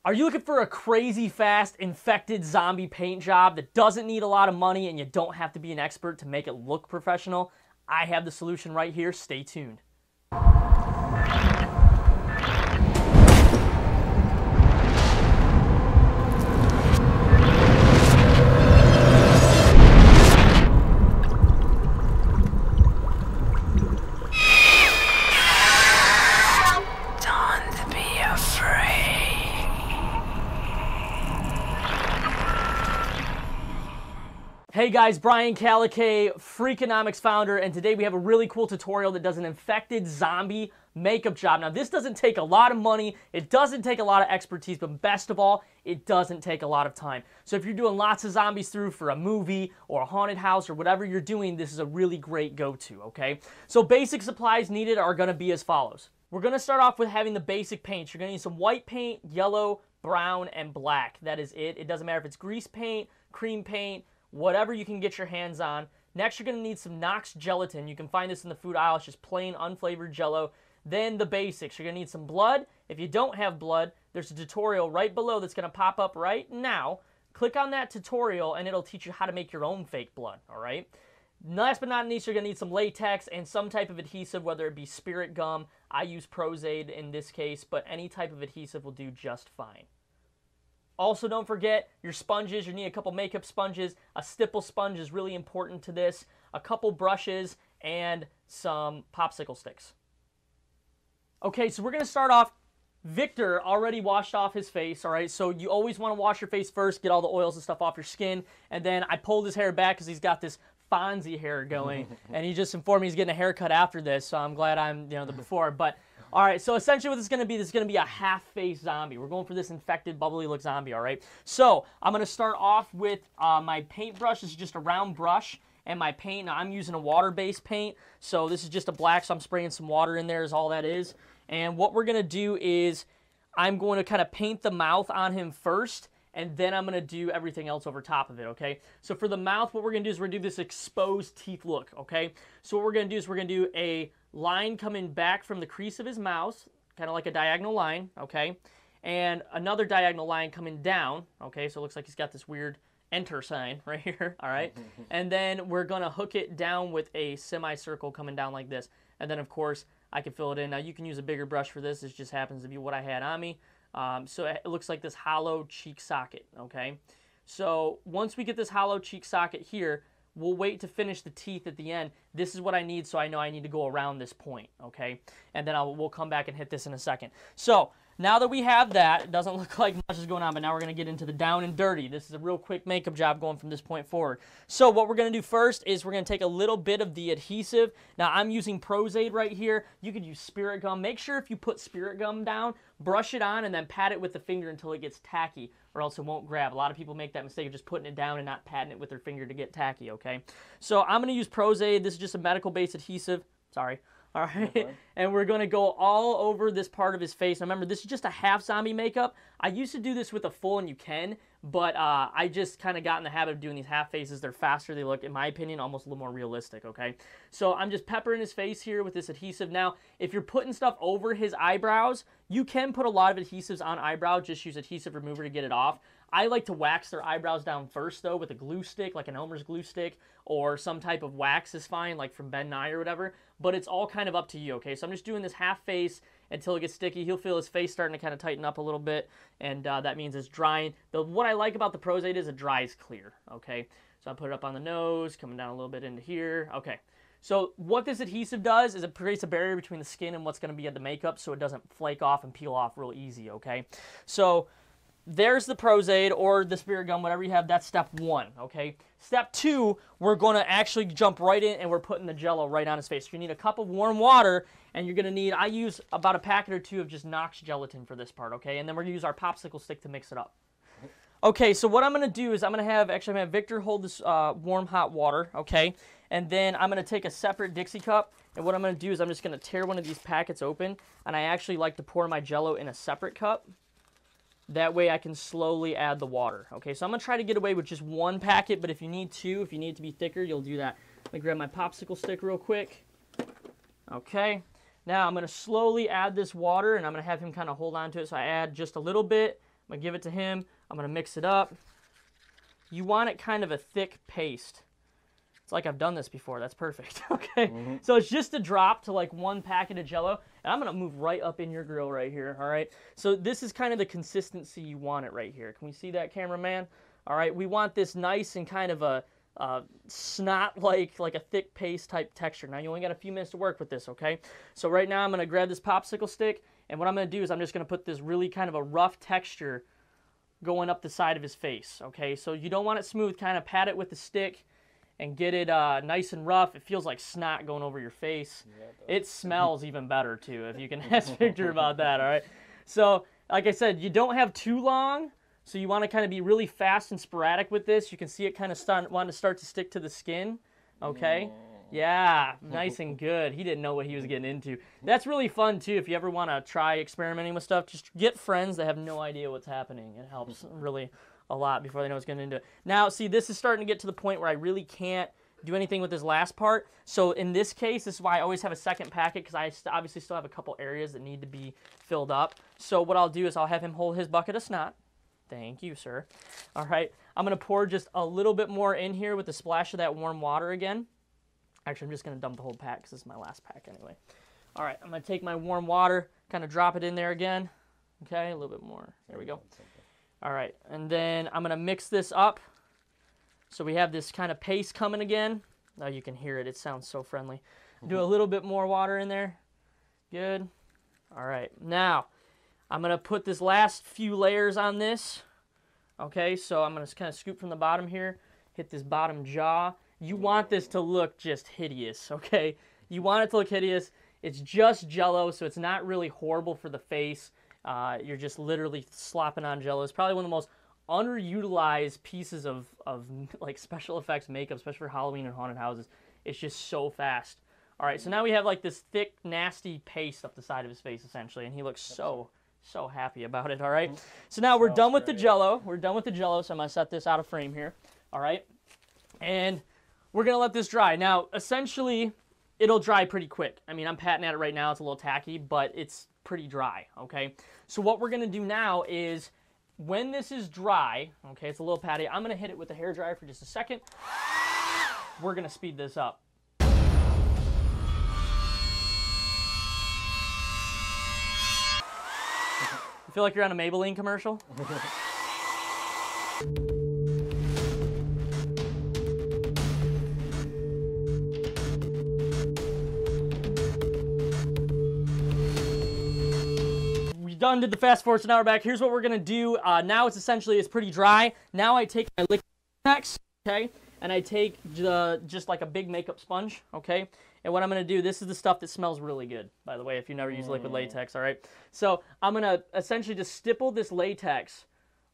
Are you looking for a crazy fast infected zombie paint job that doesn't need a lot of money and you don't have to be an expert to make it look professional? I have the solution right here. Stay tuned. Hey guys, Brian Calicay, Freakonomics founder, and today we have a really cool tutorial that does an infected zombie makeup job. Now this doesn't take a lot of money, it doesn't take a lot of expertise, but best of all, it doesn't take a lot of time. So if you're doing lots of zombies through for a movie or a haunted house or whatever you're doing, this is a really great go-to, okay? So basic supplies needed are gonna be as follows. We're gonna start off with having the basic paints. You're gonna need some white paint, yellow, brown, and black. That is it. It doesn't matter if it's grease paint, cream paint, whatever you can get your hands on. Next, you're going to need some Knox gelatin. You can find this in the food aisle. It's just plain, unflavored Jell-O. Then the basics. You're going to need some blood. If you don't have blood, there's a tutorial right below that's going to pop up right now. Click on that tutorial, and it'll teach you how to make your own fake blood, all right? Last but not least, you're going to need some latex and some type of adhesive, whether it be spirit gum. I use Pros-Aide in this case, but any type of adhesive will do just fine. Also, don't forget your sponges. You need a couple makeup sponges. A stipple sponge is really important to this. A couple brushes and some popsicle sticks. Okay, so we're going to start off. Victor already washed off his face, all right? So you always want to wash your face first, get all the oils and stuff off your skin. And then I pulled his hair back because he's got this Fonzie hair going. And he just informed me he's getting a haircut after this, so I'm glad I'm, the before. But all right, so essentially what this is going to be a half-face zombie. We're going for this infected, bubbly look zombie, all right? So I'm going to start off with my paintbrush. This is just a round brush, and my paint. Now, I'm using a water-based paint, so this is just a black, so I'm spraying some water in there is all that is. And what we're going to do is I'm going to kind of paint the mouth on him first, and then I'm going to do everything else over top of it, okay? So for the mouth, what we're going to do is we're going to do this exposed teeth look, okay? So what we're going to do is we're going to do a line coming back from the crease of his mouth, kind of like a diagonal line, okay? And another diagonal line coming down, okay? So it looks like he's got this weird enter sign right here, all right? And then we're going to hook it down with a semicircle coming down like this. And then, of course, I can fill it in. Now, you can use a bigger brush for this. This just happens to be what I had on me. So it looks like this hollow cheek socket, okay? So once we get this hollow cheek socket here, we'll wait to finish the teeth at the end. This is what I need, so I know I need to go around this point, okay? And then we'll come back and hit this in a second. So now that we have that, it doesn't look like much is going on, but now we're going to get into the down and dirty. This is a real quick makeup job going from this point forward. So what we're going to do first is we're going to take a little bit of the adhesive. Now I'm using Pros-Aide right here. You could use spirit gum. Make sure if you put spirit gum down, brush it on and then pat it with the finger until it gets tacky, or else it won't grab. A lot of people make that mistake of just putting it down and not patting it with their finger to get tacky, okay? So I'm going to use Pros-Aide. This is just a medical-based adhesive. Sorry. All right, and we're going to go all over this part of his face. Now remember, this is just a half zombie makeup. I used to do this with a full, and you can, but I just kind of got in the habit of doing these half faces. They're faster. They look, in my opinion, almost a little more realistic, okay? So I'm just peppering his face here with this adhesive. Now, if you're putting stuff over his eyebrows, you can put a lot of adhesives on eyebrows. Just use adhesive remover to get it off. I like to wax their eyebrows down first, though, with a glue stick, like an Elmer's glue stick, or some type of wax is fine, like from Ben Nye or whatever, but it's all kind of up to you, okay? So I'm just doing this half face until it gets sticky. He'll feel his face starting to kind of tighten up a little bit, and that means it's drying. What I like about the Pros-Aide is it dries clear, okay? So I put it up on the nose, coming down a little bit into here, okay. So what this adhesive does is it creates a barrier between the skin and what's going to be at the makeup so it doesn't flake off and peel off real easy, okay? So there's the Pros-Aide or the spirit gum, whatever you have. That's step one, okay? Step two, we're going to actually jump right in and we're putting the Jell-O right on his face. You need a cup of warm water, and you're going to need, I use about a packet or two of just Knox gelatin for this part, okay? And then we're going to use our popsicle stick to mix it up. Okay, so what I'm going to do is I'm going to have Victor hold this warm hot water, okay? And then I'm going to take a separate Dixie cup, and what I'm going to do is I'm just going to tear one of these packets open, and I actually like to pour my Jell-O in a separate cup. That way I can slowly add the water. Okay, so I'm going to try to get away with just one packet, but if you need two, if you need it to be thicker, you'll do that. Let me grab my popsicle stick real quick. Okay, now I'm going to slowly add this water, and I'm going to have him kind of hold on to it. So I add just a little bit, I'm going to give it to him. I'm going to mix it up. You want it kind of a thick paste. It's like I've done this before. That's perfect. Okay. So it's just a drop to like 1 packet of Jell-O. And I'm going to move right up in your grill right here. All right. So this is kind of the consistency you want it right here. Can we see that, cameraman? All right. We want this nice and kind of a snot-like, like a thick paste type texture. Now you only got a few minutes to work with this, okay? So right now I'm going to grab this popsicle stick, and what I'm going to do is I'm just going to put this really kind of a rough texture going up the side of his face, okay? So you don't want it smooth. Kind of pat it with the stick and get it nice and rough. It feels like snot going over your face. Yeah, it smells even better too, if you can ask Victor about that, all right? So like I said, you don't have too long. So you want to kind of be really fast and sporadic with this. You can see it kind of wanting to start to stick to the skin. Okay? Yeah, nice and good. He didn't know what he was getting into. That's really fun, too. If you ever want to try experimenting with stuff, just get friends that have no idea what's happening. It helps really a lot before they know what's getting into it. Now, see, this is starting to get to the point where I really can't do anything with this last part. So in this case, this is why I always have a second packet, because I obviously still have a couple areas that need to be filled up. So what I'll do is I'll have him hold his bucket of snot. Thank you, sir. All right, I'm going to pour just a little bit more in here with the splash of that warm water again. Actually, I'm just going to dump the whole pack because this is my last pack anyway. All right, I'm going to take my warm water, kind of drop it in there again. Okay, a little bit more. There we go. All right, and then I'm going to mix this up. So we have this kind of paste coming again. Oh, you can hear it. It sounds so friendly. Do a little bit more water in there. Good. All right, now I'm going to put this last few layers on this. Okay, so I'm going to kind of scoop from the bottom here, hit this bottom jaw. You want this to look just hideous, okay? You want it to look hideous. It's just Jell-O, so it's not really horrible for the face. You're just literally slopping on Jell-O. It's probably one of the most underutilized pieces of like special effects makeup, especially for Halloween and haunted houses. It's just so fast. All right, so now we have like this thick, nasty paste up the side of his face, essentially, and he looks so happy about it, all right? So now we're done with the Jell-O. We're done with the Jell-O, so I'm going to set this out of frame here, all right? And we're going to let this dry. Now, essentially, it'll dry pretty quick. I mean, I'm patting at it right now. It's a little tacky, but it's pretty dry, okay? So what we're going to do now is when this is dry, okay, it's a little patty, I'm going to hit it with the hairdryer for just a second. We're going to speed this up. Feel like you're on a Maybelline commercial? We done did the fast forward, so now we're back. Here's what we're gonna do. Now it's pretty dry. Now I take my liquid latex, okay, and I take just like a big makeup sponge, okay. And what I'm going to do, this is the stuff that smells really good, by the way, if you never use liquid latex, all right? So I'm going to essentially just stipple this latex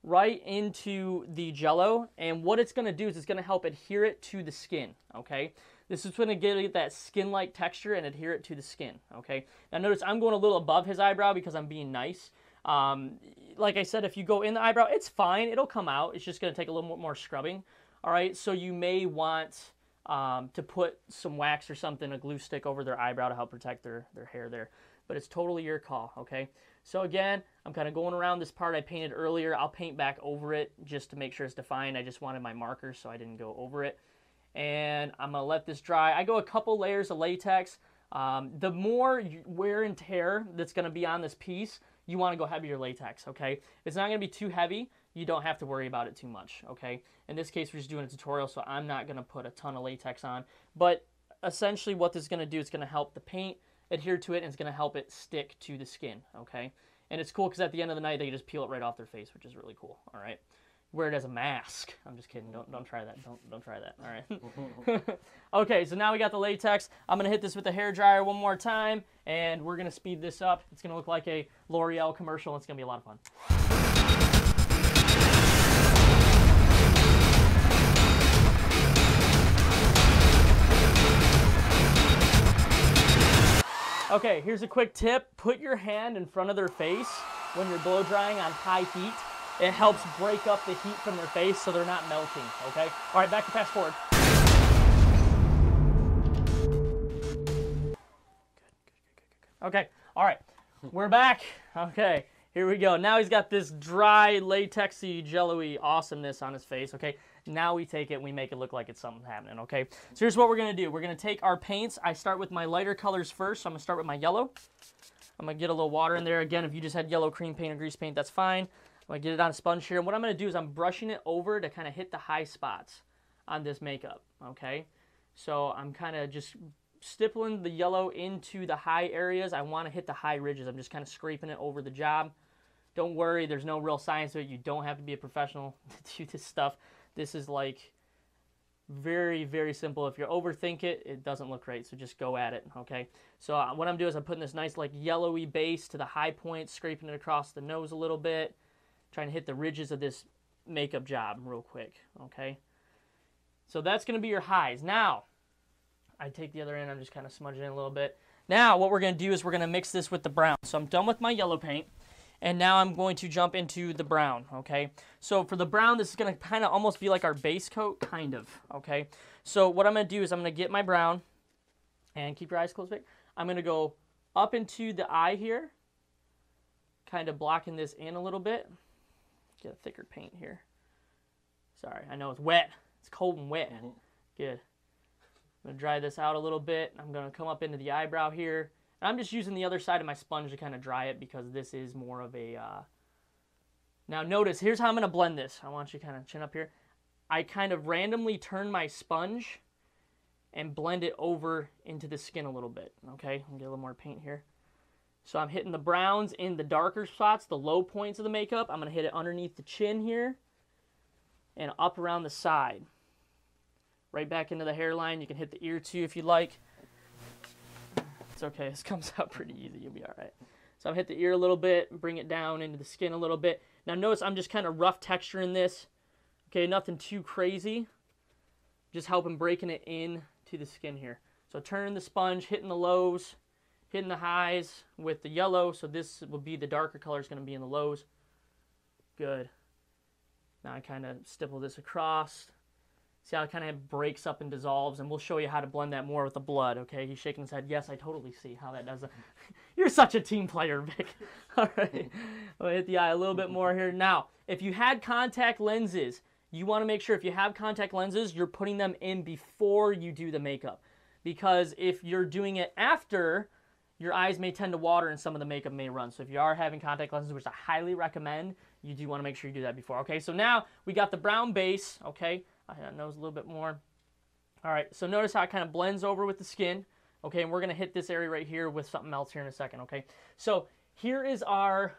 right into the Jell-O, and what it's going to do is it's going to help adhere it to the skin, okay? This is going to get that skin-like texture and adhere it to the skin, okay? Now notice I'm going a little above his eyebrow because I'm being nice. Like I said, if you go in the eyebrow, it's fine. It'll come out. It's just going to take a little more scrubbing, all right? So you may want to put some wax or something, a glue stick over their eyebrow to help protect their hair there. But it's totally your call, okay? So again, I'm kind of going around this part I painted earlier. I'll paint back over it just to make sure it's defined. I just wanted my markers, so I didn't go over it. And I'm going to let this dry. I go a couple layers of latex. The more wear and tear that's going to be on this piece, you want to go heavier latex, okay? If it's not going to be too heavy, you don't have to worry about it too much, okay? In this case, we're just doing a tutorial, so I'm not going to put a ton of latex on. But essentially what this is going to do is going to help the paint adhere to it, and it's going to help it stick to the skin, okay? And it's cool because at the end of the night, they can just peel it right off their face, which is really cool, all right? Wear it as a mask. I'm just kidding. Don't try that. Don't try that, all right? Okay, so now we got the latex. I'm going to hit this with the hairdryer one more time, and we're going to speed this up. It's going to look like a L'Oreal commercial, and it's going to be a lot of fun. Okay, here's a quick tip. Put your hand in front of their face when you're blow drying on high heat. It helps break up the heat from their face so they're not melting, okay? All right, back to fast forward. Good. Okay, all right, we're back. Okay, Here we go. Now he's got this dry, latexy, jello-y awesomeness on his face, okay? Now we take it and we make it look like it's something happening, okay? So here's what we're going to do. We're going to take our paints. I start with my lighter colors first, so I'm going to start with my yellow. I'm going to get a little water in there. Again, if you just had yellow cream paint or grease paint, that's fine. I'm going to get it on a sponge here. And what I'm going to do is I'm brushing it over to kind of hit the high spots on this makeup, okay? So I'm kind of just stippling the yellow into the high areas. I want to hit the high ridges. I'm just kind of scraping it over the job. Don't worry, there's no real science to it. You don't have to be a professional to do this stuff. This is like very, very simple. If you overthink it, it doesn't look great, so just go at it, okay? So what I'm doing is I'm putting this nice like yellowy base to the high point, scraping it across the nose a little bit, trying to hit the ridges of this makeup job real quick, okay? So that's going to be your highs. Now, I take the other end, I'm just kind of smudging it a little bit. Now, what we're going to do is we're going to mix this with the brown. So I'm done with my yellow paint, and now I'm going to jump into the brown, okay? So for the brown, this is going to kind of almost be like our base coat, kind of, okay? So what I'm going to do is I'm going to get my brown, and keep your eyes closed, Vic. I'm going to go up into the eye here, kind of blocking this in a little bit. Get a thicker paint here. Sorry, I know it's wet. It's cold and wet. Good. I'm going to dry this out a little bit. I'm going to come up into the eyebrow here. And I'm just using the other side of my sponge to kind of dry it because this is more of a... Now notice, here's how I'm going to blend this. I want you to kind of chin up here. I kind of randomly turn my sponge and blend it over into the skin a little bit. Okay, I'll get a little more paint here. So I'm hitting the browns in the darker spots, the low points of the makeup. I'm going to hit it underneath the chin here and up around the side. Right back into the hairline. You can hit the ear too if you like. It's okay. This comes out pretty easy. You'll be all right. So I'm hit the ear a little bit, bring it down into the skin a little bit. Now notice I'm just kind of rough texturing this. Okay, nothing too crazy. Just helping breaking it in to the skin here. So turning the sponge, hitting the lows, hitting the highs with the yellow. So this will be the darker color is going to be in the lows. Good. Now I kind of stipple this across. See how it kind of breaks up and dissolves, and we'll show you how to blend that more with the blood, okay? He's shaking his head. Yes, I totally see how that does it. You're such a team player, Vic. All right. I'll hit the eye a little bit more here. Now, if you had contact lenses, you want to make sure if you have contact lenses, you're putting them in before you do the makeup. Because if you're doing it after, your eyes may tend to water and some of the makeup may run. So if you are having contact lenses, which I highly recommend, you do want to make sure you do that before. Okay, so now we got the brown base, okay? I hit that nose a little bit more. All right, so notice how it kind of blends over with the skin. Okay, and we're going to hit this area right here with something else here in a second, okay? So here is our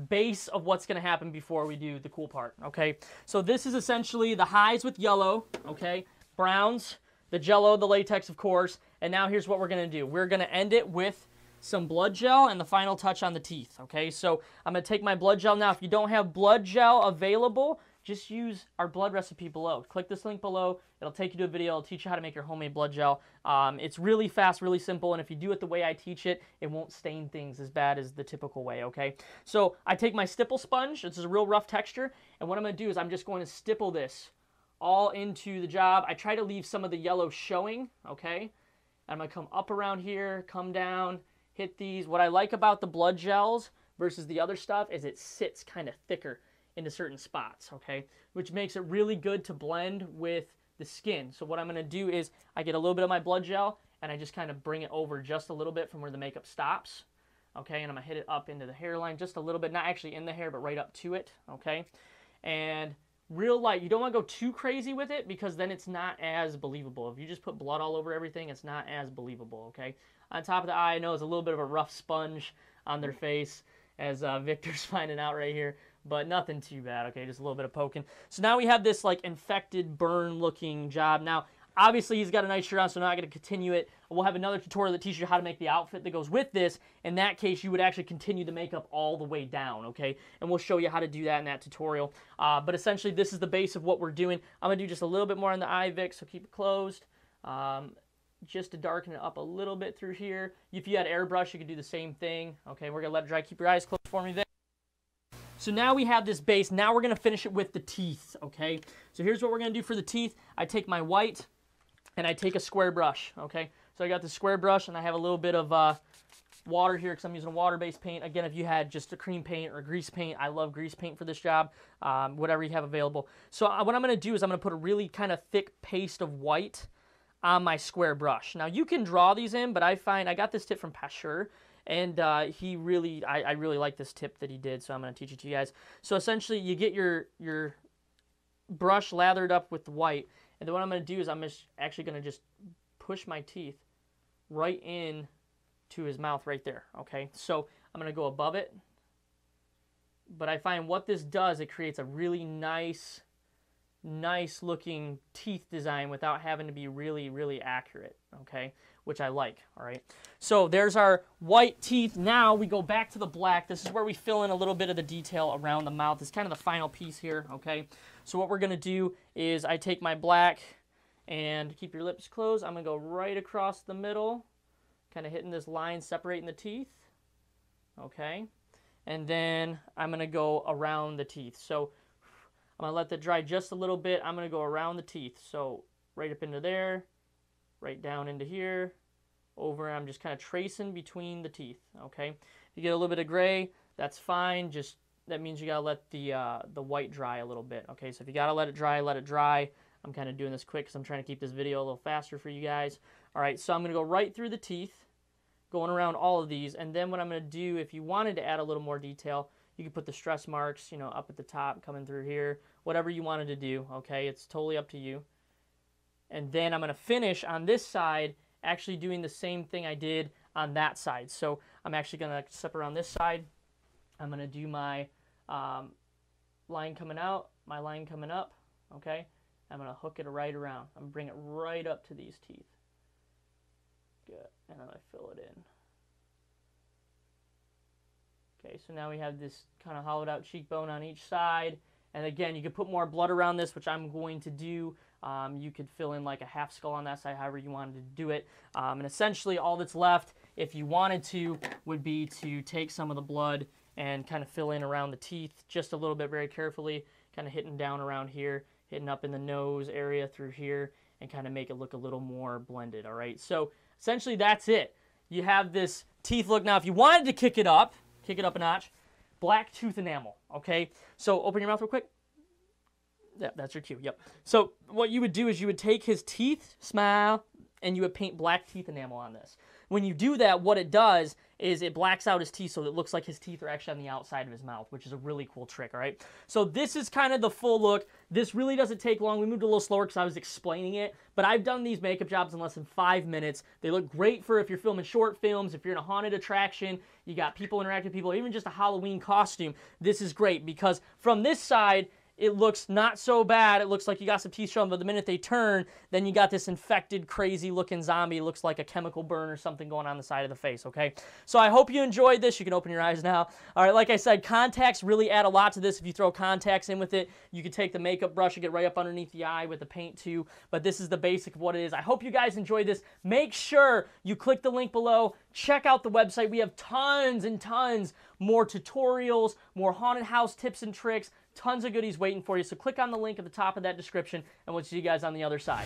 base of what's going to happen before we do the cool part, okay? So this is essentially the highs with yellow, okay? Browns, the jello, the latex, of course. And now here's what we're going to do. We're going to end it with some blood gel and the final touch on the teeth, okay? So I'm going to take my blood gel now. If you don't have blood gel available, just use our blood recipe below. Click this link below. It'll take you to a video. It'll teach you how to make your homemade blood gel. It's really fast, really simple, and if you do it the way I teach it, it won't stain things as bad as the typical way, okay? So I take my stipple sponge. This is a real rough texture, and what I'm going to do is I'm just going to stipple this all into the job. I try to leave some of the yellow showing, okay? I'm going to come up around here, come down, hit these. What I like about the blood gels versus the other stuff is it sits kind of thicker into certain spots, okay? Which makes it really good to blend with the skin. So what I'm going to do is I get a little bit of my blood gel and I just kind of bring it over just a little bit from where the makeup stops, okay? And I'm going to hit it up into the hairline just a little bit, not actually in the hair, but right up to it, okay? And real light. You don't want to go too crazy with it because then it's not as believable. If you just put blood all over everything, it's not as believable, okay? On top of the eye, I know it's a little bit of a rough sponge on their face, as Victor's finding out right here, but nothing too bad, okay? Just a little bit of poking. So now we have this like infected, burn-looking job. Now, obviously, he's got a nice shirt on, so I'm not going to continue it. We'll have another tutorial that teaches you how to make the outfit that goes with this. In that case, you would actually continue the makeup all the way down, okay? And we'll show you how to do that in that tutorial. But essentially, this is the base of what we're doing. I'm going to do just a little bit more on the eye, Vic, so keep it closed. Just to darken it up a little bit through here. If you had airbrush, you could do the same thing. Okay, we're going to let it dry. Keep your eyes closed for me, Vic. So now we have this base. Now we're going to finish it with the teeth, okay? So here's what we're going to do for the teeth. I take my white and I take a square brush, okay? So I got the square brush and I have a little bit of water here because I'm using a water-based paint. Again, if you had just a cream paint or a grease paint, I love grease paint for this job, whatever you have available. So what I'm going to do is I'm going to put a really kind of thick paste of white on my square brush. Now, you can draw these in, but I find, I got this tip from Pashur, and I really like this tip that he did, so I'm going to teach it to you guys. So essentially, you get your brush lathered up with the white, and then what I'm going to do is I'm actually going to just push my teeth right in to his mouth right there, okay? So I'm going to go above it, but I find what this does, it creates a really nice looking teeth design without having to be really accurate, okay? Which I like, all right? So there's our white teeth. Now we go back to the black. This is where we fill in a little bit of the detail around the mouth. It's kind of the final piece here, okay? So what we're gonna do is I take my black, and keep your lips closed, I'm gonna go right across the middle, kind of hitting this line separating the teeth, okay? And then I'm gonna go around the teeth. So I'm gonna let that dry just a little bit. I'm gonna go around the teeth. So right up into there, right down into here, over. I'm just kind of tracing between the teeth, okay? If you get a little bit of gray, that's fine. Just, that means you gotta let the white dry a little bit, okay? So if you gotta let it dry, let it dry. I'm kind of doing this quick because I'm trying to keep this video a little faster for you guys. All right, so I'm gonna go right through the teeth, going around all of these, and then what I'm gonna do, if you wanted to add a little more detail, you can put the stress marks, you know, up at the top, coming through here, whatever you wanted to do, okay? It's totally up to you. And then I'm going to finish on this side actually doing the same thing I did on that side. So I'm actually going to step around this side. I'm going to do my line coming out, my line coming up, okay? I'm going to hook it right around. I'm going to bring it right up to these teeth. Good. And then I fill it in. Okay, so now we have this kind of hollowed out cheekbone on each side. And again, you could put more blood around this, which I'm going to do. You could fill in like a half skull on that side, however you wanted to do it. And essentially all that's left, if you wanted to, would be to take some of the blood and kind of fill in around the teeth just a little bit very carefully, kind of hitting down around here, hitting up in the nose area through here, and kind of make it look a little more blended, all right? So essentially that's it. You have this teeth look. Now, if you wanted to kick it up a notch, black tooth enamel, okay? So open your mouth real quick. Yeah, that's your cue, yep. So what you would do is you would take his teeth, smile, and you would paint black teeth enamel on this. When you do that, what it does is it blacks out his teeth so it looks like his teeth are actually on the outside of his mouth, which is a really cool trick, all right? So this is kind of the full look. This really doesn't take long. We moved a little slower because I was explaining it, but I've done these makeup jobs in less than 5 minutes. They look great for if you're filming short films, if you're in a haunted attraction, you got people interacting with people, or even just a Halloween costume. This is great because from this side, it looks not so bad. It looks like you got some teeth showing, but the minute they turn, then you got this infected, crazy-looking zombie. It looks like a chemical burn or something going on the side of the face, okay? So I hope you enjoyed this. You can open your eyes now. All right, like I said, contacts really add a lot to this. If you throw contacts in with it, you can take the makeup brush and get right up underneath the eye with the paint too, but this is the basic of what it is. I hope you guys enjoyed this. Make sure you click the link below. Check out the website. We have tons and tons more tutorials, more haunted house tips and tricks, tons of goodies waiting for you. So click on the link at the top of that description, and we'll see you guys on the other side.